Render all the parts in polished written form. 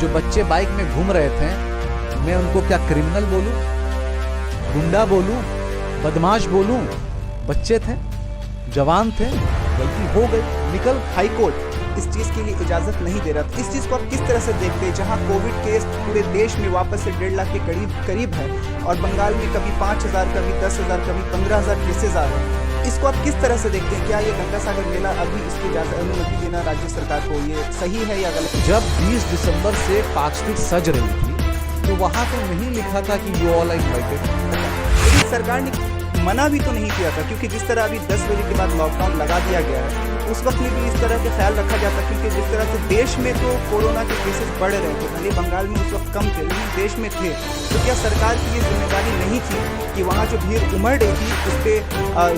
जो बच्चे बाइक में घूम रहे थे, मैं उनको क्या क्रिमिनल बोलूं, गुंडा बोलूं, बदमाश बोलूं? बच्चे थे, जवान थे, गलती हो गई, निकल। हाई कोर्ट इस चीज़ के लिए इजाज़त नहीं दे रहा था। इस चीज़ को आप किस तरह से देखते हैं, जहां कोविड केस पूरे देश में वापस से 1.5 लाख के करीब है और बंगाल में कभी 5,000, कभी 10,000, कभी 15,000 केसेज आ रहे हैं। इसको आप किस तरह से देखते हैं? क्या ये गंगा सागर मेला अभी इसकी अनुमति देना राज्य सरकार को ये सही है या गलत? जब 20 दिसंबर से पार्क स्ट्रीट सज रही थी तो वहां तो नहीं लिखा था कि यू ऑल आर इनवाइटेड। लेकिन सरकार ने मना भी तो नहीं किया था, क्योंकि जिस तरह अभी 10 बजे के बाद लॉकडाउन लगा दिया गया है, उस वक्त में भी इस तरह के ख्याल रखा जाता, क्योंकि जिस तरह से देश में तो कोरोना के केसेस बढ़ रहे थे, भले बंगाल में उस वक्त कम थे लेकिन देश में थे। तो क्या सरकार की ये जिम्मेदारी नहीं थी कि वहाँ जो भीड़ उमड़ रही थी उस पर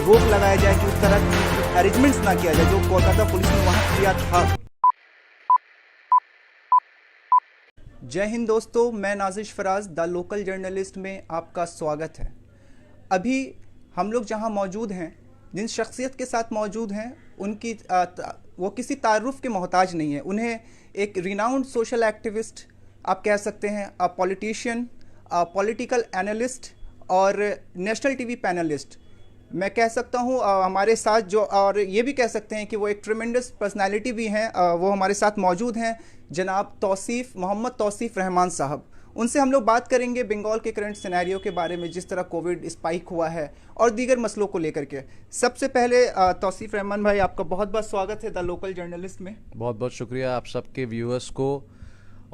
रोक लगाया जाए, कि उस तरह की अरेंजमेंट्स ना किया जाए जो कोलकाता पुलिस ने वहाँ किया था? जय हिंद दोस्तों, मैं Nazish Faraz the local journalist में आपका स्वागत है। अभी हम लोग जहां मौजूद हैं, जिन शख्सियत के साथ मौजूद हैं, उनकी वो किसी तारुफ के मोहताज नहीं है। उन्हें एक रिनाउंड सोशल एक्टिविस्ट आप कह सकते हैं, पॉलिटिशियन, पॉलिटिकल एनालिस्ट और नेशनल टीवी पैनलिस्ट मैं कह सकता हूं हमारे साथ जो, और ये भी कह सकते हैं कि वो एक ट्रेमेंडस पर्सनालिटी भी हैं। वो हमारे साथ मौजूद हैं, जनाब मोहम्मद तौसीफ रहमान साहब। उनसे हम लोग बात करेंगे बंगाल के करंट सिनेरियो के बारे में, जिस तरह कोविड स्पाइक हुआ है और दीगर मसलों को लेकर के। सबसे पहले तौसीफ रहमान भाई, आपका बहुत बहुत स्वागत है द लोकल जर्नलिस्ट में। बहुत बहुत शुक्रिया आप सबके व्यूअर्स को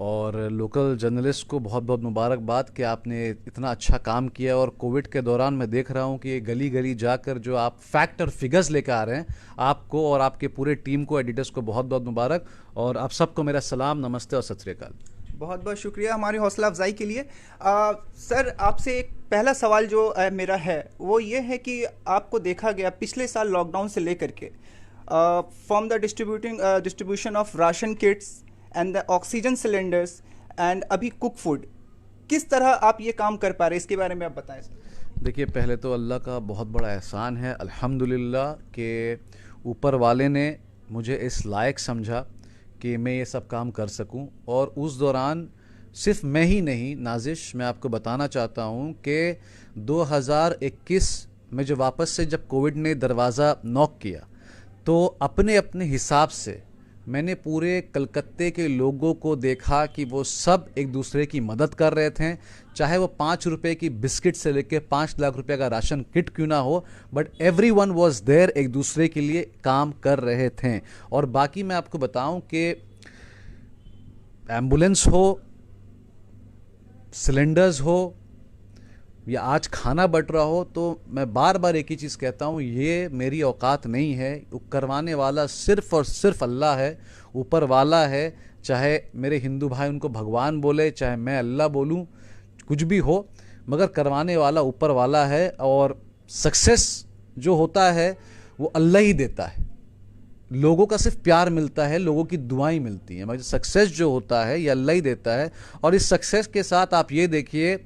और लोकल जर्नलिस्ट को बहुत बहुत मुबारकबाद कि आपने इतना अच्छा काम किया। और कोविड के दौरान मैं देख रहा हूं कि ये गली गली जाकर जो आप फैक्ट और फिगर्स लेकर आ रहे हैं, आपको और आपके पूरे टीम को, एडिटर्स को बहुत बहुत मुबारक। और आप सबको मेरा सलाम, नमस्ते और सत श्री अकाल। बहुत बहुत शुक्रिया हमारी हौसला अफजाई के लिए। सर, आपसे एक पहला सवाल जो मेरा है वो ये है कि आपको देखा गया पिछले साल लॉकडाउन से लेकर के from the distribution of ration Kitts and the oxygen cylinders and अभी कुक फूड, किस तरह आप ये काम कर पा रहे हैं, इसके बारे में आप बताएं सर। देखिए, पहले तो अल्लाह का बहुत बड़ा एहसान है अल्हम्दुलिल्लाह के ऊपर वाले ने मुझे इस लायक समझा कि मैं ये सब काम कर सकूं। और उस दौरान सिर्फ मैं ही नहीं नाजिश, मैं आपको बताना चाहता हूं कि 2021 में जो वापस से जब कोविड ने दरवाज़ा नॉक किया, तो अपने अपने हिसाब से मैंने पूरे कलकत्ते के लोगों को देखा कि वो सब एक दूसरे की मदद कर रहे थे, चाहे वो 5 रुपए की बिस्किट से लेकर 5 लाख रुपए का राशन किट क्यों ना हो, बट एवरीवन वाज देयर, एक दूसरे के लिए काम कर रहे थे। और बाकी मैं आपको बताऊं कि एम्बुलेंस हो, सिलेंडर्स हो या आज खाना बट रहा हो, तो मैं बार बार एक ही चीज़ कहता हूँ, ये मेरी औकात नहीं है। करवाने वाला सिर्फ और सिर्फ अल्लाह है, ऊपर वाला है। चाहे मेरे हिंदू भाई उनको भगवान बोले, चाहे मैं अल्लाह बोलूँ, कुछ भी हो, मगर करवाने वाला ऊपर वाला है। और सक्सेस जो होता है वो अल्लाह ही देता है। लोगों का सिर्फ प्यार मिलता है, लोगों की दुआएं मिलती हैं, मगर सक्सेस जो होता है ये अल्लाह ही देता है। और इस सक्सेस के साथ आप ये देखिए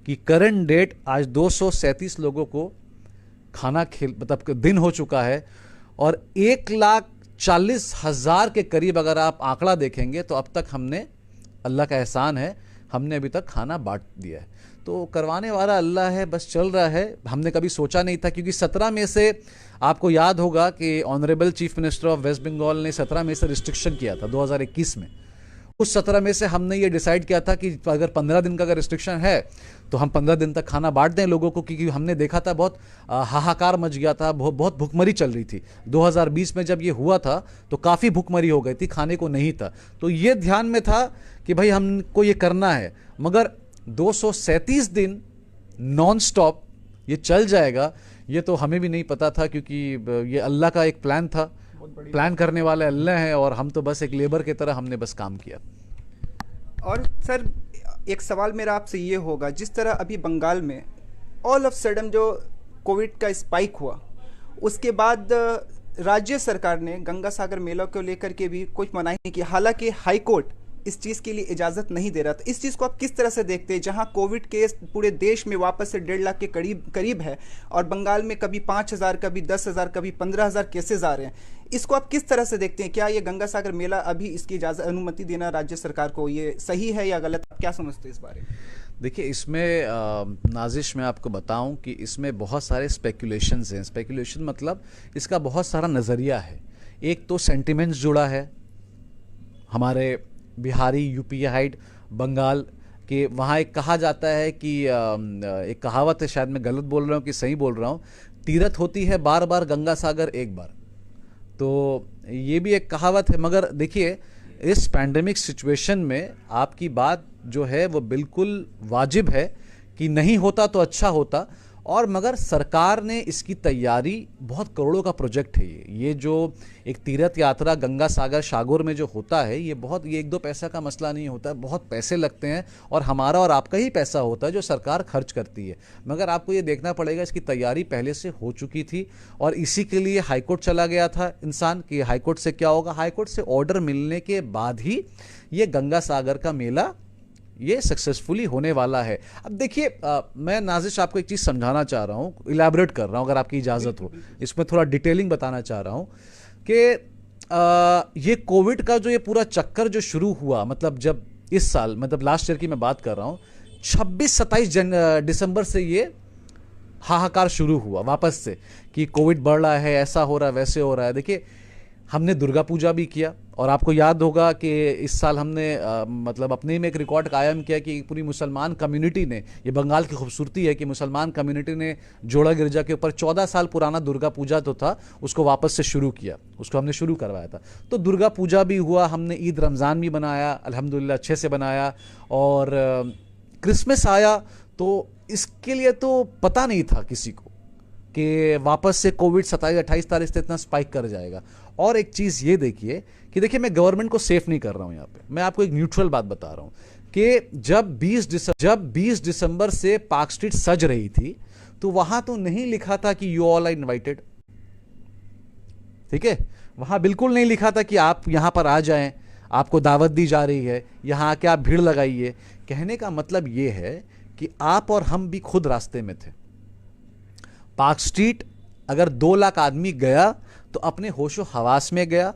कि करंट डेट आज 237 लोगों को खाना मतलब दिन हो चुका है, और 1,40,000 के करीब अगर आप आंकड़ा देखेंगे तो अब तक हमने, अल्लाह का एहसान है, हमने अभी तक खाना बांट दिया है। तो करवाने वाला अल्लाह है, बस चल रहा है। हमने कभी सोचा नहीं था, क्योंकि 17 में से आपको याद होगा कि honourable chief minister of West Bengal ने 17 में से रिस्ट्रिक्शन किया था 2021 में। उस 17 में से हमने ये डिसाइड किया था कि अगर 15 दिन का अगर रिस्ट्रिक्शन है तो हम 15 दिन तक खाना बांट दें लोगों को, क्योंकि हमने देखा था बहुत हाहाकार मच गया था, बहुत भुखमरी चल रही थी। 2020 में जब ये हुआ था तो काफ़ी भुखमरी हो गई थी, खाने को नहीं था। तो ये ध्यान में था कि भाई हमको ये करना है, मगर 237 दिन नॉन स्टॉप ये चल जाएगा, ये तो हमें भी नहीं पता था, क्योंकि ये अल्लाह का एक प्लान था। प्लान करने वाले अल्लाह हैं और हम तो बस एक लेबर की तरह हमने बस काम किया। और सर, एक सवाल मेरा आपसे ये होगा, जिस तरह अभी बंगाल में ऑल ऑफ सडन जो कोविड का स्पाइक हुआ, उसके बाद राज्य सरकार ने गंगा सागर मेला को लेकर के भी कुछ मनाही नहीं की। हालांकि हाई कोर्ट इस चीज़ के लिए इजाज़त नहीं दे रहा था। इस चीज़ को आप किस तरह से देखते हैं, जहां कोविड केस पूरे देश में वापस से 1.5 लाख के करीब है और बंगाल में कभी 5,000, कभी 10,000, कभी 15,000 केसेज आ रहे हैं। इसको आप किस तरह से देखते हैं? क्या ये गंगा सागर मेला अभी इसकी इजाज़त अनुमति देना राज्य सरकार को ये सही है या गलत? आप क्या समझते हैं इस बारे में? देखिए, इसमें नाजिश मैं आपको बताऊं कि इसमें बहुत सारे स्पेकुलेशंस हैं। स्पेकुलेशन मतलब इसका बहुत सारा नज़रिया है। एक तो सेंटिमेंट्स जुड़ा है, हमारे बिहारी, यूपी हाइड, बंगाल के वहाँ एक कहा जाता है कि एक कहावत है, शायद मैं गलत बोल रहा हूँ कि सही बोल रहा हूँ, तीरथ होती है बार बार, गंगा सागर एक बार। तो ये भी एक कहावत है। मगर देखिए, इस पैंडेमिक सिचुएशन में आपकी बात जो है वो बिल्कुल वाजिब है कि नहीं होता तो अच्छा होता। और मगर सरकार ने इसकी तैयारी, बहुत करोड़ों का प्रोजेक्ट है ये जो एक तीर्थ यात्रा गंगा सागर शागोर में जो होता है, ये 1-2 पैसा का मसला नहीं होता है, बहुत पैसे लगते हैं और हमारा और आपका ही पैसा होता है जो सरकार खर्च करती है। मगर आपको ये देखना पड़ेगा इसकी तैयारी पहले से हो चुकी थी और इसी के लिए हाईकोर्ट चला गया था इंसान कि हाईकोर्ट से क्या होगा। हाईकोर्ट से ऑर्डर मिलने के बाद ही ये गंगा सागर का मेला ये सक्सेसफुली होने वाला है। अब देखिए, मैं नाजिश आपको एक चीज़ समझाना चाह रहा हूँ, इलैबोरेट कर रहा हूँ अगर आपकी इजाज़त हो, इसमें थोड़ा डिटेलिंग बताना चाह रहा हूँ कि ये कोविड का जो ये पूरा चक्कर जो शुरू हुआ, मतलब जब इस साल, मतलब लास्ट ईयर की मैं बात कर रहा हूँ, 26-27 दिसंबर से ये हाहाकार शुरू हुआ वापस से कि कोविड बढ़ रहा है, ऐसा हो रहा है, वैसे हो रहा है। देखिए, हमने दुर्गा पूजा भी किया और आपको याद होगा कि इस साल हमने मतलब अपने में एक रिकॉर्ड कायम किया कि पूरी मुसलमान कम्युनिटी ने, ये बंगाल की खूबसूरती है कि मुसलमान कम्युनिटी ने जोड़ा गिरजा के ऊपर 14 साल पुराना दुर्गा पूजा तो था, उसको वापस से शुरू किया, उसको हमने शुरू करवाया था। तो दुर्गा पूजा भी हुआ, हमने ईद रमज़ान भी बनाया, अल्हम्दुलिल्लाह अच्छे से बनाया। और क्रिसमस आया तो इसके लिए तो पता नहीं था किसी को कि वापस से कोविड 27-28 तारीख से इतना स्पाइक कर जाएगा। और एक चीज़ ये देखिए कि देखिए, मैं गवर्नमेंट को सेफ नहीं कर रहा हूँ यहाँ पे, मैं आपको एक न्यूट्रल बात बता रहा हूँ कि जब 20 दिसंबर से पार्क स्ट्रीट सज रही थी तो वहाँ तो नहीं लिखा था कि यू ऑल आर इन्वाइटेड, ठीक है? वहाँ बिल्कुल नहीं लिखा था कि आप यहाँ पर आ जाएं, आपको दावत दी जा रही है, यहाँ आके आप भीड़ लगाइए। कहने का मतलब ये है कि आप और हम भी खुद रास्ते में थे। पार्क स्ट्रीट अगर 2 लाख आदमी गया तो अपने होशो हवास में गया,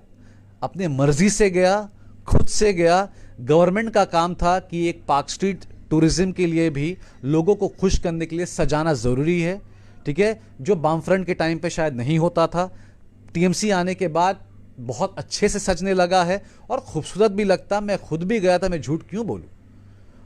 अपने मर्जी से गया, खुद से गया। गवर्नमेंट का काम था कि एक पार्क स्ट्रीट टूरिज्म के लिए भी लोगों को खुश करने के लिए सजाना ज़रूरी है, ठीक है? जो बामफ्रंट के टाइम पे शायद नहीं होता था, टीएमसी आने के बाद बहुत अच्छे से सजने लगा है और खूबसूरत भी लगता। मैं खुद भी गया था, मैं झूठ क्यों बोलूं।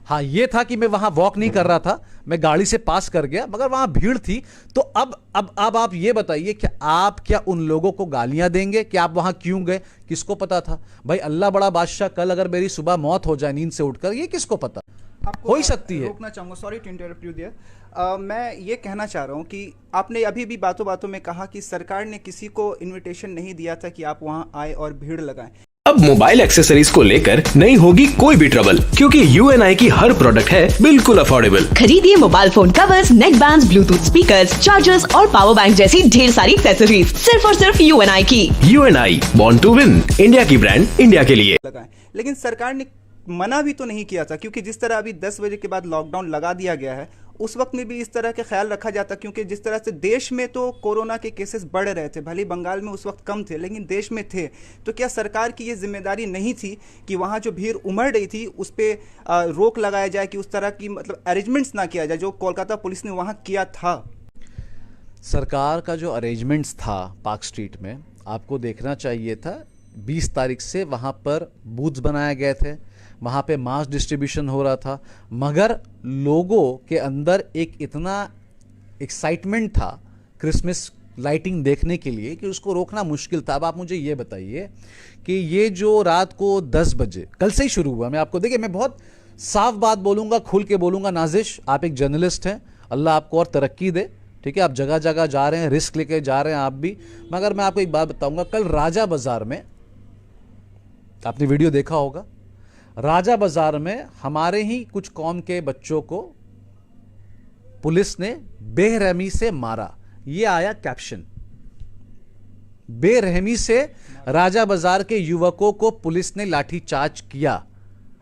हाँ, ये था कि मैं वहां वॉक नहीं कर रहा था, मैं गाड़ी से पास कर गया, मगर वहां भीड़ थी। तो अब आप ये बताइए कि आप क्या उन लोगों को गालियां देंगे कि आप वहां क्यों गए? किसको पता था भाई? अल्लाह बड़ा बादशाह, कल अगर मेरी सुबह मौत हो जाए नींद से उठकर, ये किसको पता? आपको हो ही सकती है। रोकना चाहूँगा, sorry to interrupt you there. मैं ये कहना चाह रहा हूँ कि आपने अभी भी बातों बातों में कहा कि सरकार ने किसी को इनविटेशन नहीं दिया था कि आप वहाँ आए और भीड़ लगाएं। अब मोबाइल एक्सेसरीज को लेकर नहीं होगी कोई भी ट्रबल, क्योंकि UNI की हर प्रोडक्ट है बिल्कुल अफोर्डेबल। खरीदिए मोबाइल फोन कवर्स, नेक बैंड्स, ब्लूटूथ स्पीकर्स, चार्जर्स और पावर बैंक जैसी ढेर सारी एक्सेसरीज सिर्फ और सिर्फ UNI की। UNI, born to win, India की ब्रांड, इंडिया के लिए। लगाएं। लेकिन सरकार ने मना भी तो नहीं किया था, क्योंकि जिस तरह अभी 10 बजे के बाद लॉकडाउन लगा दिया गया है, उस वक्त में भी इस तरह का ख्याल रखा जाता, क्योंकि जिस तरह से देश में तो कोरोना के केसेस बढ़ रहे थे, भले बंगाल में उस वक्त कम थे लेकिन देश में थे। तो क्या सरकार की ये जिम्मेदारी नहीं थी कि वहाँ जो भीड़ उमड़ रही थी उस पर रोक लगाया जाए, कि उस तरह की मतलब अरेंजमेंट्स ना किया जाए जो कोलकाता पुलिस ने वहाँ किया था? सरकार का जो अरेंजमेंट्स था पार्क स्ट्रीट में, आपको देखना चाहिए था। 20 तारीख से वहाँ पर बूथ्स बनाए गए थे, वहाँ पे मास डिस्ट्रीब्यूशन हो रहा था, मगर लोगों के अंदर एक इतना एक्साइटमेंट था क्रिसमस लाइटिंग देखने के लिए कि उसको रोकना मुश्किल था। अब आप मुझे ये बताइए कि ये जो रात को 10 बजे कल से ही शुरू हुआ, मैं आपको देखिए, मैं बहुत साफ बात बोलूँगा, खुल के बोलूँगा। नाजिश, आप एक जर्नलिस्ट हैं, अल्लाह आपको और तरक्की दे, ठीक है? आप जगह जगह जा रहे हैं, रिस्क लेके जा रहे हैं आप भी। मगर मैं आपको एक बात बताऊँगा, कल राजा बाज़ार में, आपने वीडियो देखा होगा, राजा बाजार में हमारे ही कुछ कौम के बच्चों को पुलिस ने बेरहमी से मारा। ये आया कैप्शन, बेरहमी से राजा बाजार के युवकों को पुलिस ने लाठीचार्ज किया।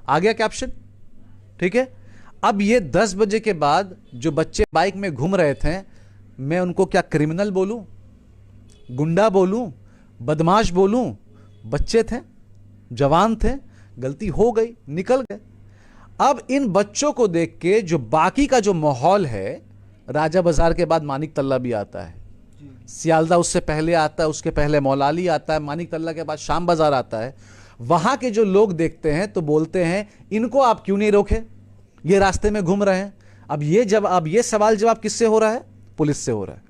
आ गया कैप्शन, ठीक है। अब ये 10 बजे के बाद जो बच्चे बाइक में घूम रहे थे, मैं उनको क्या क्रिमिनल बोलूं, गुंडा बोलूं, बदमाश बोलूं? बच्चे थे, जवान थे, गलती हो गई, निकल गए। अब इन बच्चों को देख के जो बाकी का जो माहौल है, राजा बाजार के बाद मानिक तल्ला भी आता है, सियालदा उससे पहले आता है, उसके पहले मौलाली आता है, मानिक तल्ला के बाद शाम बाजार आता है। वहां के जो लोग देखते हैं तो बोलते हैं इनको आप क्यों नहीं रोके, ये रास्ते में घूम रहे हैं। अब ये सवाल जवाब किससे हो रहा है? पुलिस से हो रहा है,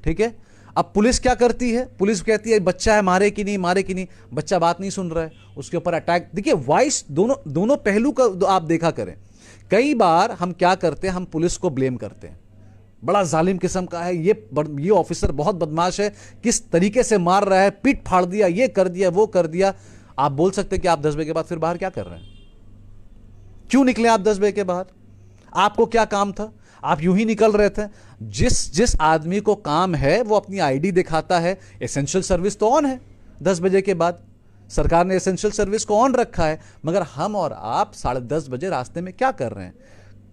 ठीक है। अब पुलिस क्या करती है? पुलिस कहती है बच्चा है, मारे कि नहीं, मारे कि नहीं। बच्चा बात नहीं सुन रहा है, उसके ऊपर अटैक। देखिए वॉइस दोनों पहलू का आप देखा करें। कई बार हम क्या करते हैं, हम पुलिस को ब्लेम करते हैं, बड़ा जालिम किस्म का है ये ऑफिसर, बहुत बदमाश है, किस तरीके से मार रहा है, पीठ फाड़ दिया, ये कर दिया, वो कर दिया। आप बोल सकते हैं कि आप 10 बजे के बाद फिर बाहर क्या कर रहे हैं? क्यों निकले आप 10 बजे के बाद? आपको क्या काम था? आप यूं ही निकल रहे थे। जिस आदमी को काम है वो अपनी आईडी दिखाता है। एसेंशियल सर्विस तो ऑन है 10 बजे के बाद, सरकार ने एसेंशियल सर्विस को ऑन रखा है। मगर हम और आप 10:30 बजे रास्ते में क्या कर रहे हैं?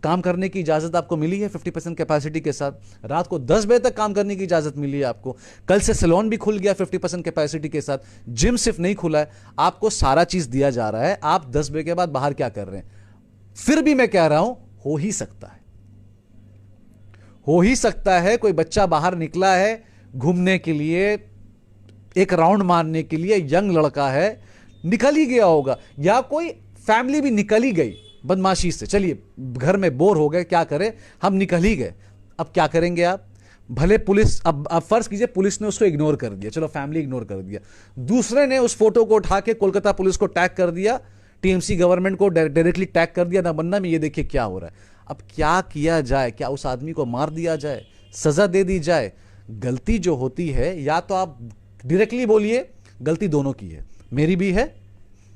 काम करने की इजाजत आपको मिली है 50% कैपेसिटी के साथ, रात को 10 बजे तक काम करने की इजाजत मिली है आपको। कल से सैलून भी खुल गया 50% कैपेसिटी के साथ, जिम सिर्फ नहीं खुला है, आपको सारा चीज दिया जा रहा है। आप 10 बजे के बाद बाहर क्या कर रहे हैं? फिर भी मैं कह रहा हूं, हो ही सकता है कोई बच्चा बाहर निकला है घूमने के लिए, एक राउंड मारने के लिए, यंग लड़का है, निकल ही गया होगा, या कोई फैमिली भी निकल ही गई बदमाशी से। चलिए घर में बोर हो गए, क्या करें, हम निकल ही गए। अब क्या करेंगे आप? भले पुलिस, अब फर्ज कीजिए पुलिस ने उसको इग्नोर कर दिया, चलो फैमिली इग्नोर कर दिया, दूसरे ने उस फोटो को उठा के कोलकाता पुलिस को टैग कर दिया, टीएमसी गवर्नमेंट को डायरेक्टली टैग कर दिया ना बनना में, ये देखिए क्या हो रहा है। अब क्या किया जाए? क्या उस आदमी को मार दिया जाए, सजा दे दी जाए? गलती जो होती है, या तो आप डायरेक्टली बोलिए गलती दोनों की है, मेरी भी है,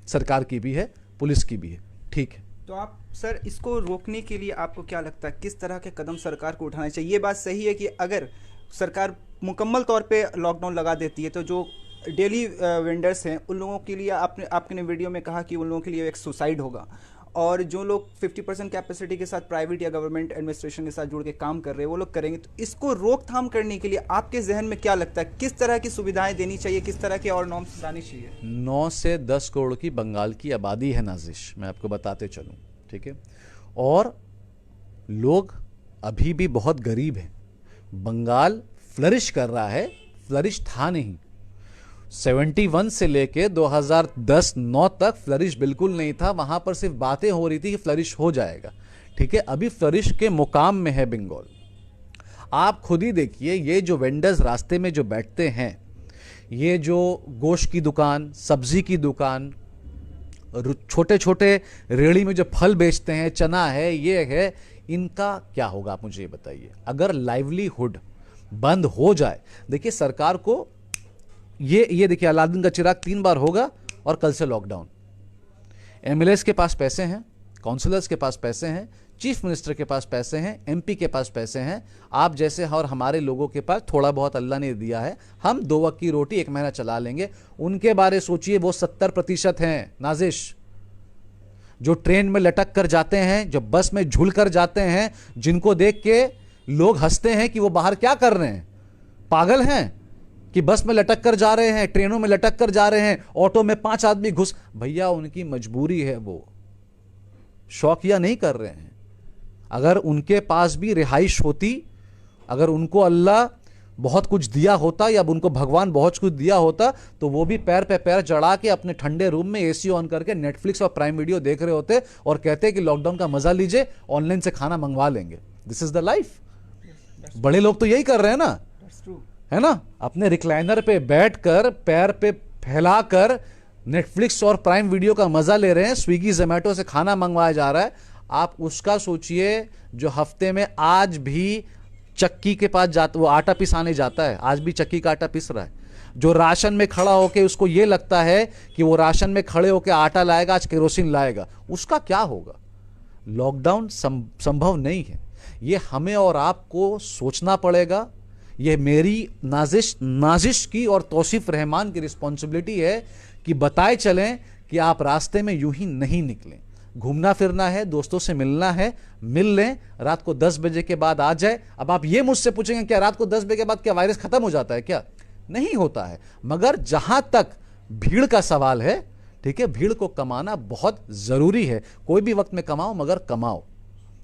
सरकार की भी है, पुलिस की भी है, ठीक है। तो आप सर इसको रोकने के लिए आपको क्या लगता है किस तरह के कदम सरकार को उठाने चाहिए? ये बात सही है कि अगर सरकार मुकम्मल तौर पे लॉकडाउन लगा देती है तो जो डेली वेंडर्स हैं उन लोगों के लिए आपने वीडियो में कहा कि उन लोगों के लिए एक सुसाइड होगा, और जो लोग 50% कैपेसिटी के साथ प्राइवेट या गवर्नमेंट एडमिनिस्ट्रेशन के साथ जुड़ के काम कर रहे हैं वो लोग करेंगे। तो इसको रोकथाम करने के लिए आपके जहन में क्या लगता है, किस तरह की सुविधाएं देनी चाहिए, किस तरह के और नॉर्म्स लानी चाहिए? 9 से 10 करोड़ की बंगाल की आबादी है नाजिश, मैं आपको बताते चलूं, ठीक है। और लोग अभी भी बहुत गरीब हैं। बंगाल फ्लरिश कर रहा है, फ्लरिश था नहीं। 71 से लेके 2010-9 तक फ्लरिश बिल्कुल नहीं था, वहां पर सिर्फ बातें हो रही थी कि फ्लरिश हो जाएगा, ठीक है। अभी फ्लरिश के मुकाम में है बंगाल। आप खुद ही देखिए, ये जो वेंडर्स रास्ते में जो बैठते हैं, ये जो गोश्त की दुकान, सब्जी की दुकान, छोटे छोटे रेहड़ी में जो फल बेचते हैं, चना है, ये है, इनका क्या होगा आप मुझे ये बताइए। अगर लाइवलीहुड बंद हो जाए, देखिए सरकार को ये देखिए अलादीन का चिराग 3 बार होगा और कल से लॉकडाउन। एमएलएस के पास पैसे हैं, काउंसलर्स के पास पैसे हैं, चीफ मिनिस्टर के पास पैसे हैं, एमपी के पास पैसे हैं, आप जैसे और हमारे लोगों के पास थोड़ा बहुत अल्लाह ने दिया है, हम 2 वक्त की रोटी 1 महीना चला लेंगे। उनके बारे सोचिए, वो 70% हैं नाजिश, जो ट्रेन में लटक कर जाते हैं, जो बस में झूल कर जाते हैं, जिनको देख के लोग हंसते हैं कि वो बाहर क्या कर रहे हैं, पागल हैं कि बस में लटक कर जा रहे हैं, ट्रेनों में लटक कर जा रहे हैं, ऑटो में 5 आदमी घुस। भैया उनकी मजबूरी है, वो शौकिया नहीं कर रहे हैं। अगर उनके पास भी रिहाइश होती, अगर उनको अल्लाह बहुत कुछ दिया होता या उनको भगवान बहुत कुछ दिया होता, तो वो भी पैर पे पैर चढ़ा के अपने ठंडे रूम में एसी ऑन करके नेटफ्लिक्स और प्राइम वीडियो देख रहे होते और कहते कि लॉकडाउन का मजा लीजिए, ऑनलाइन से खाना मंगवा लेंगे। This is the life. बड़े लोग तो यही कर रहे हैं ना, है ना, अपने रिक्लाइनर पे बैठकर पैर पे फैलाकर नेटफ्लिक्स और प्राइम वीडियो का मजा ले रहे हैं, स्विगी जोमेटो से खाना मंगवाया जा रहा है। आप उसका सोचिए जो हफ्ते में आज भी चक्की के पास जाता, वो आटा पिसाने जाता है, आज भी चक्की का आटा पिस रहा है, जो राशन में खड़ा होके उसको ये लगता है कि वो राशन में खड़े होके आटा लाएगा, आज केरोसिन लाएगा, उसका क्या होगा? लॉकडाउन संभव नहीं है। ये हमें और आपको सोचना पड़ेगा। ये मेरी नाजिश की और तौसीफ रहमान की रिस्पॉन्सिबिलिटी है कि बताए चलें कि आप रास्ते में यूं ही नहीं निकलें। घूमना फिरना है, दोस्तों से मिलना है, मिल लें, रात को 10 बजे के बाद आ जाए। अब आप ये मुझसे पूछेंगे क्या रात को 10 बजे के बाद क्या वायरस खत्म हो जाता है? क्या नहीं होता है। मगर जहां तक भीड़ का सवाल है, ठीक है, भीड़ को कमाना बहुत जरूरी है। कोई भी वक्त में कमाओ, मगर कमाओ,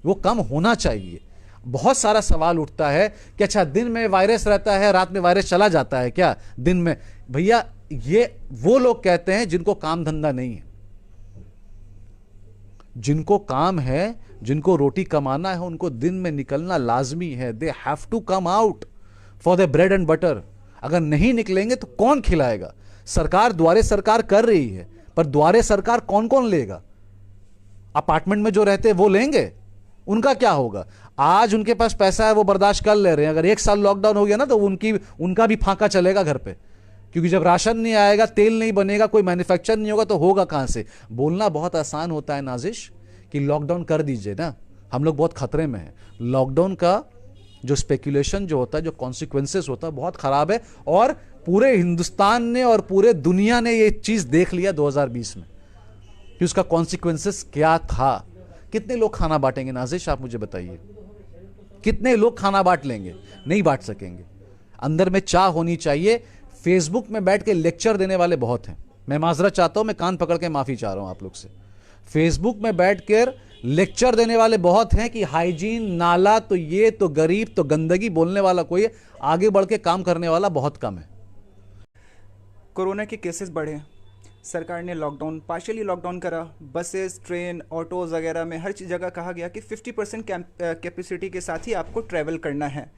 वो कम होना चाहिए। बहुत सारा सवाल उठता है कि अच्छा दिन में वायरस रहता है, रात में वायरस चला जाता है क्या दिन में? भैया ये वो लोग कहते हैं जिनको काम धंधा नहीं है, जिनको काम है, जिनको रोटी कमाना है, उनको दिन में निकलना लाजमी है। They have to come out for the bread and butter. अगर नहीं निकलेंगे तो कौन खिलाएगा? सरकार द्वारे सरकार कर रही है, पर द्वारे सरकार कौन कौन लेगा? अपार्टमेंट में जो रहते हैं वो लेंगे, उनका क्या होगा? आज उनके पास पैसा है, वो बर्दाश्त कर ले रहे हैं। अगर 1 साल लॉकडाउन हो गया ना तो उनका भी फांका चलेगा घर पे, क्योंकि जब राशन नहीं आएगा, तेल नहीं बनेगा, कोई मैन्युफैक्चर नहीं होगा, तो होगा कहां से? बोलना बहुत आसान होता है नाजिश कि लॉकडाउन कर दीजिए ना, हम लोग बहुत खतरे में हैं। लॉकडाउन का जो स्पेकुलेशन जो होता है, जो कॉन्सिक्वेंसेस होता है, बहुत खराब है। और पूरे हिंदुस्तान ने और पूरे दुनिया ने ये चीज देख लिया 2020 में कि उसका कॉन्सिक्वेंसेस क्या था। कितने लोग खाना बांटेंगे नाजिश, आप मुझे बताइए? कितने लोग खाना बांट लेंगे? नहीं बांट सकेंगे। अंदर में चाह होनी चाहिए। फेसबुक में बैठ के लेक्चर देने वाले बहुत हैं, मैं माजरत चाहता हूं, मैं कान पकड़ के माफी चाह रहा हूं आप लोग से। फेसबुक में बैठकर लेक्चर देने वाले बहुत हैं कि हाइजीन, नाला तो ये तो गरीब तो गंदगी, बोलने वाला कोई है, आगे बढ़ के काम करने वाला बहुत कम है। कोरोना के केसेस बढ़े, सरकार ने लॉकडाउन, पार्शियली लॉकडाउन करा। बसेस, ट्रेन, ऑटोज़ वगैरह में हर जगह कहा गया कि 50% कैपेसिटी के साथ ही आपको ट्रैवल करना है।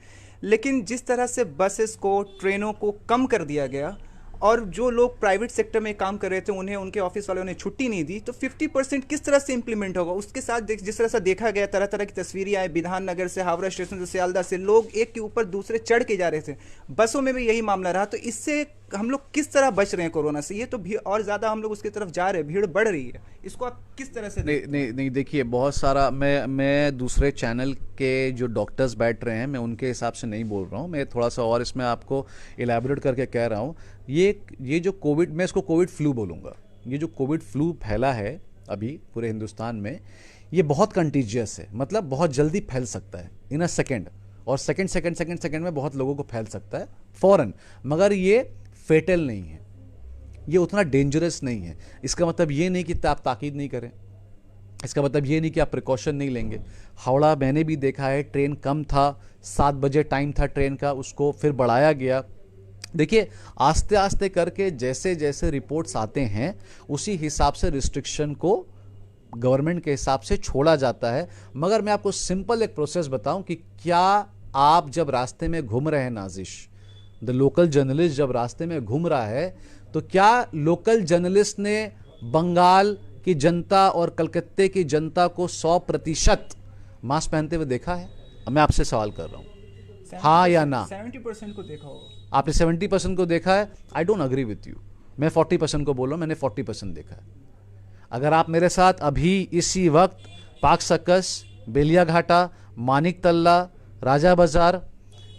लेकिन जिस तरह से बसेस को, ट्रेनों को कम कर दिया गया और जो लोग प्राइवेट सेक्टर में काम कर रहे थे उन्हें, उनके ऑफिस वालों ने छुट्टी नहीं दी, तो 50% किस तरह से इंप्लीमेंट होगा? उसके साथ जिस तरह से देखा गया, तरह तरह की तस्वीरें आई, विधाननगर से, हावड़ा स्टेशन से, सियालदह से, लोग एक के ऊपर दूसरे चढ़ के जा रहे थे। बसों में भी यही मामला रहा। तो इससे हम लोग किस तरह बच रहे हैं कोरोना से? ये तो और ज़्यादा हम लोग उसकी तरफ जा रहे हैं, भीड़ बढ़ रही है, इसको आप किस तरह से? नहीं देखिए, बहुत सारा मैं दूसरे चैनल के जो डॉक्टर्स बैठ रहे हैं, मैं उनके हिसाब से नहीं बोल रहा हूँ, मैं थोड़ा सा और इसमें आपको इलेबोरेट करके कह रहा हूँ। ये जो कोविड, मैं इसको कोविड फ्लू बोलूँगा, ये जो कोविड फ्लू फैला है अभी पूरे हिंदुस्तान में, ये बहुत कंटीजियस है, मतलब बहुत जल्दी फैल सकता है इन अ सेकेंड, और सेकेंड में बहुत लोगों को फैल सकता है फौरन। मगर ये फेटल नहीं है, ये उतना डेंजरस नहीं है। इसका मतलब ये नहीं कि आप ताकीद नहीं करें, इसका मतलब ये नहीं कि आप प्रिकॉशन नहीं लेंगे। हावड़ा मैंने भी देखा है, ट्रेन कम था, 7 बजे टाइम था ट्रेन का, उसको फिर बढ़ाया गया। देखिए, आस्ते आस्ते करके जैसे जैसे रिपोर्ट्स आते हैं उसी हिसाब से रिस्ट्रिक्शन को गवर्नमेंट के हिसाब से छोड़ा जाता है। मगर मैं आपको सिंपल एक प्रोसेस बताऊं कि क्या आप जब रास्ते में घूम रहे हैं नाजिश, द लोकल जर्नलिस्ट जब रास्ते में घूम रहा है, तो क्या लोकल जर्नलिस्ट ने बंगाल की जनता और कलकत्ते की जनता को 100% मास्क पहनते हुए देखा है? मैं आपसे सवाल कर रहा हूं, हाँ या ना? 70% को देखा होगा आपने। 70% को देखा है? I don't agree with you. मैं 40% को बोल रहा हूं, मैंने 40% देखा है। अगर आप मेरे साथ अभी इसी वक्त पाक सक्कस, बेलिया घाटा, मानिक तल्ला, राजा बाजार,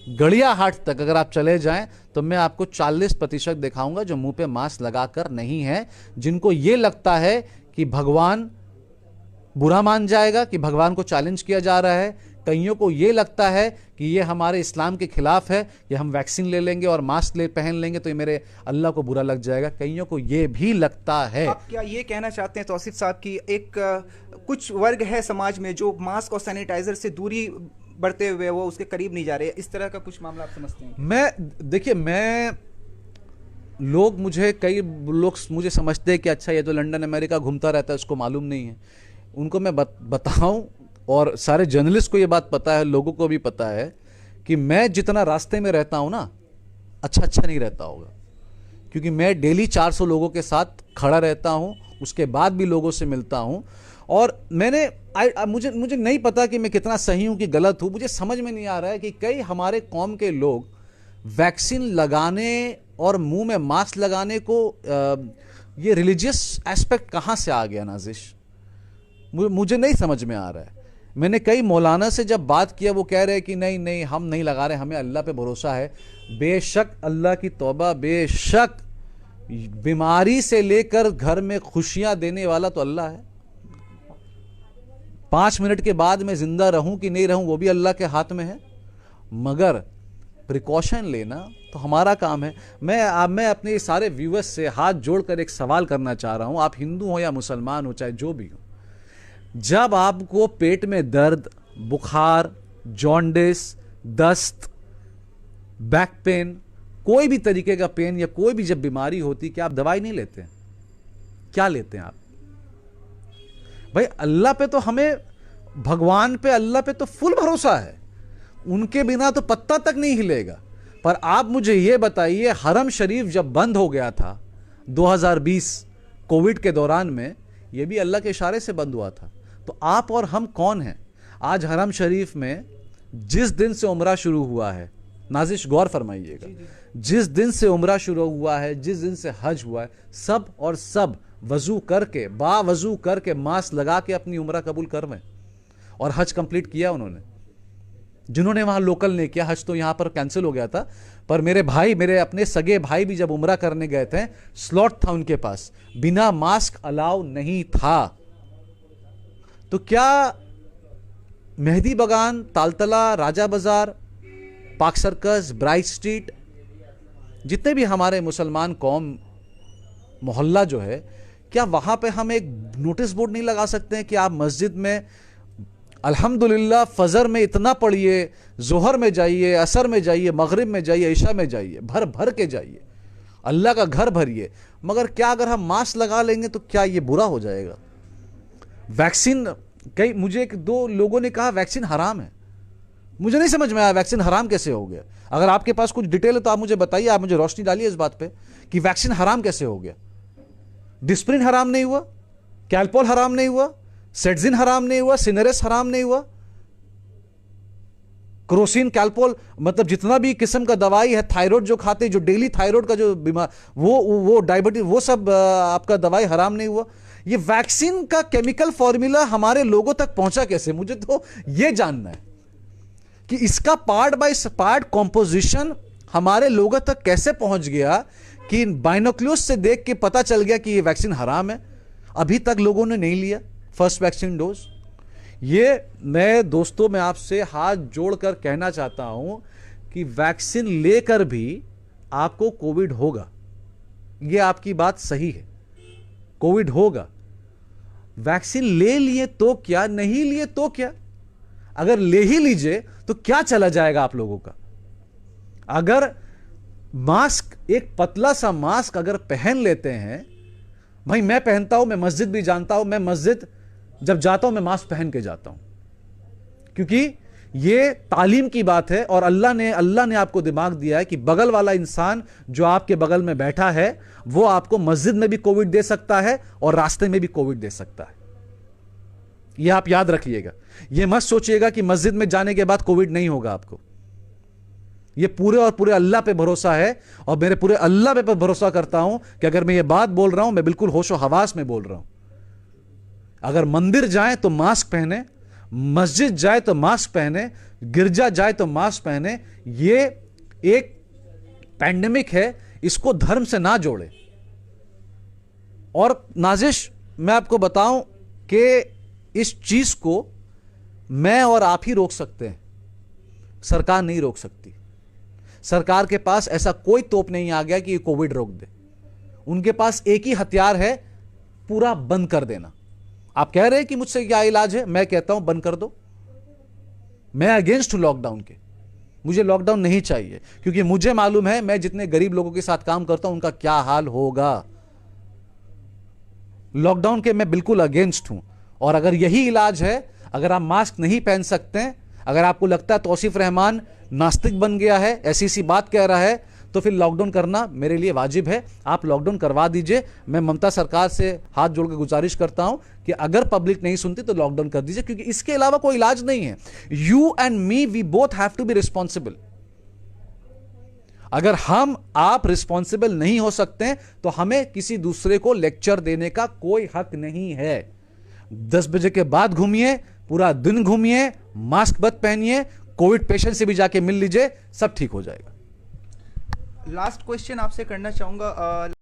गड़िया हाट तक अगर आप चले जाएं तो मैं आपको 40% दिखाऊंगा जो मुंह पे मास्क लगाकर नहीं है, जिनको ये लगता है कि भगवान बुरा मान जाएगा, कि भगवान को चैलेंज किया जा रहा है। कईयों को ये लगता है कि ये हमारे इस्लाम के खिलाफ है, ये हम वैक्सीन ले लेंगे और मास्क पहन लेंगे तो ये मेरे अल्लाह को बुरा लग जाएगा। कईयों को ये भी लगता है। आप क्या ये कहना चाहते हैं तौसीफ साहब की एक कुछ वर्ग है समाज में जो मास्क और सैनिटाइजर से दूरी बढ़ते हुए वो उसके करीब नहीं जा रहे, इस तरह का कुछ मामला आप समझते हैं? देखिए, कई लोग मुझे समझते हैं कि अच्छा ये तो लंदन अमेरिका घूमता रहता है, उसको मालूम नहीं है। उनको मैं बताऊं, और सारे जर्नलिस्ट को ये बात पता है, लोगों को भी पता है कि मैं जितना रास्ते में रहता हूं ना, अच्छा नहीं रहता होगा, क्योंकि मैं डेली 400 लोगों के साथ खड़ा रहता हूं, उसके बाद भी लोगों से मिलता हूं। और मुझे नहीं पता कि मैं कितना सही हूं कि गलत हूं, मुझे समझ में नहीं आ रहा है कि कई हमारे कौम के लोग वैक्सीन लगाने और मुंह में मास्क लगाने को ये रिलीजियस एस्पेक्ट कहां से आ गया नाजिश, मुझे नहीं समझ में आ रहा है। मैंने कई मौलाना से जब बात किया, वो कह रहे हैं कि नहीं हम नहीं लगा रहे, हमें अल्लाह पे भरोसा है। बेशक, अल्लाह की तौबा, बेशक बीमारी से लेकर घर में खुशियां देने वाला तो अल्लाह है। 5 मिनट के बाद मैं जिंदा रहूं कि नहीं रहूं वो भी अल्लाह के हाथ में है, मगर प्रिकॉशन लेना तो हमारा काम है। मैं अपने सारे व्यूअर्स से हाथ जोड़कर एक सवाल करना चाह रहा हूं, आप हिंदू हो या मुसलमान हो चाहे जो भी हो, जब आपको पेट में दर्द, बुखार, जॉन्डिस, दस्त, बैक पेन, कोई भी तरीके का पेन या कोई भी जब बीमारी होती, क्या आप दवाई नहीं लेते हैं? क्या लेते हैं आप? भाई अल्लाह पे तो हमें, भगवान पे, अल्लाह पे तो फुल भरोसा है, उनके बिना तो पत्ता तक नहीं हिलेगा। पर आप मुझे यह बताइए, हरम शरीफ जब बंद हो गया था 2020 कोविड के दौरान में, यह भी अल्लाह के इशारे से बंद हुआ था। तो आप और हम कौन हैं? आज हरम शरीफ में जिस दिन से उम्रा शुरू हुआ है, नाजिश गौर फरमाइएगा, जिस दिन से उम्रा शुरू हुआ है, जिस दिन से हज हुआ है, सब और सब वजू करके, बावजू करके, मास्क लगा के अपनी उम्रा कबूल कर रहे हैं और हज कंप्लीट किया उन्होंने। जिन्होंने वहां लोकल नहीं किया, हज तो यहां पर कैंसिल हो गया था, पर मेरे भाई, मेरे अपने सगे भाई भी जब उम्रा करने गए थे, स्लॉट था उनके पास, बिना मास्क अलाउ नहीं था। तो क्या मेहदी बगान, तालतला, राजा बाजार, पाक सर्कस, ब्राइट स्ट्रीट, जितने भी हमारे मुसलमान कौम मोहल्ला जो है, क्या वहां पे हम एक नोटिस बोर्ड नहीं लगा सकते हैं कि आप मस्जिद में अल्हम्दुलिल्लाह फजर में इतना पढ़िए, जोहर में जाइए, असर में जाइए, मगरिब में जाइए, इशा में जाइए, भर भर के जाइए, अल्लाह का घर भरिए। मगर क्या अगर हम मास्क लगा लेंगे तो क्या ये बुरा हो जाएगा? वैक्सीन, कई मुझे एक दो लोगों ने कहा वैक्सीन हराम है। मुझे नहीं समझ में आया वैक्सीन हराम कैसे हो गया। अगर आपके पास कुछ डिटेल है तो आप मुझे बताइए, आप मुझे रोशनी डालिए इस बात पे कि वैक्सीन हराम कैसे हो गया। डिस्प्रिन हराम नहीं हुआ, कैल्पोल हराम नहीं हुआ, सेटजिन हराम नहीं हुआ, सिनेरेस हराम नहीं हुआ, क्रोसिन, कैल्पोल, मतलब जितना भी किस्म का दवाई है, थायराइड जो खाते, जो डेली थायराइड का जो बीमार, वो डायबिटीज, वो सब आपका दवाई हराम नहीं हुआ। ये वैक्सीन का केमिकल फॉर्मूला हमारे लोगों तक पहुंचा कैसे? मुझे तो यह जानना है कि इसका पार्ट बाय पार्ट कॉम्पोजिशन हमारे लोगों तक कैसे पहुंच गया कि बाइनोक्यूलर्स से देख के पता चल गया कि ये वैक्सीन हराम है। अभी तक लोगों ने नहीं लिया फर्स्ट वैक्सीन डोज। ये मैं दोस्तों, मैं आपसे हाथ जोड़कर कहना चाहता हूं कि वैक्सीन लेकर भी आपको कोविड होगा, ये आपकी बात सही है, कोविड होगा। वैक्सीन ले लिए तो क्या, नहीं लिए तो क्या? अगर ले ही लीजिए तो क्या चला जाएगा आप लोगों का? अगर मास्क, एक पतला सा मास्क अगर पहन लेते हैं, भाई मैं पहनता हूं, मैं मस्जिद भी जानता हूं, मैं मस्जिद जब जाता हूं मैं मास्क पहन के जाता हूं, क्योंकि ये तालीम की बात है और अल्लाह ने आपको दिमाग दिया है कि बगल वाला इंसान जो आपके बगल में बैठा है वो आपको मस्जिद में भी कोविड दे सकता है और रास्ते में भी कोविड दे सकता है। ये आप याद रखिएगा। ये मत सोचिएगा कि मस्जिद में जाने के बाद कोविड नहीं होगा आपको। ये पूरे और पूरे अल्लाह पे भरोसा है और मेरे पूरे अल्लाह पे भरोसा करता हूं कि अगर मैं ये बात बोल रहा हूं, मैं बिल्कुल होशो हवास में बोल रहा हूं। अगर मंदिर जाए तो मास्क पहने, मस्जिद जाए तो मास्क पहने, गिरजा जाए तो मास्क पहने। ये एक पैंडेमिक है, इसको धर्म से ना जोड़े। और नाजिश, मैं आपको बताऊं कि इस चीज को मैं और आप ही रोक सकते हैं, सरकार नहीं रोक सकती। सरकार के पास ऐसा कोई तोप नहीं आ गया कि ये कोविड रोक दे। उनके पास एक ही हथियार है, पूरा बंद कर देना। आप कह रहे हैं कि मुझसे क्या इलाज है, मैं कहता हूं बंद कर दो। मैं अगेंस्ट हूं लॉकडाउन के, मुझे लॉकडाउन नहीं चाहिए, क्योंकि मुझे मालूम है मैं जितने गरीब लोगों के साथ काम करता हूं उनका क्या हाल होगा। लॉकडाउन के मैं बिल्कुल अगेंस्ट हूं। और अगर यही इलाज है, अगर आप मास्क नहीं पहन सकते हैं, अगर आपको लगता है तौसीफ रहमान नास्तिक बन गया है, ऐसी सी बात कह रहा है, तो फिर लॉकडाउन करना मेरे लिए वाजिब है। आप लॉकडाउन करवा दीजिए। मैं ममता सरकार से हाथ जोड़ के गुजारिश करता हूं कि अगर पब्लिक नहीं सुनती तो लॉकडाउन कर दीजिए, क्योंकि इसके अलावा कोई इलाज नहीं है। You and me, we both have to be responsible. अगर हम आप रिस्पॉन्सिबल नहीं हो सकते तो हमें किसी दूसरे को लेक्चर देने का कोई हक नहीं है। 10 बजे के बाद घूमिए, पूरा दिन घूमिए, मास्क मत पहनिए, कोविड पेशेंट से भी जाके मिल लीजिए, सब ठीक हो जाएगा। लास्ट क्वेश्चन आपसे करना चाहूंगा।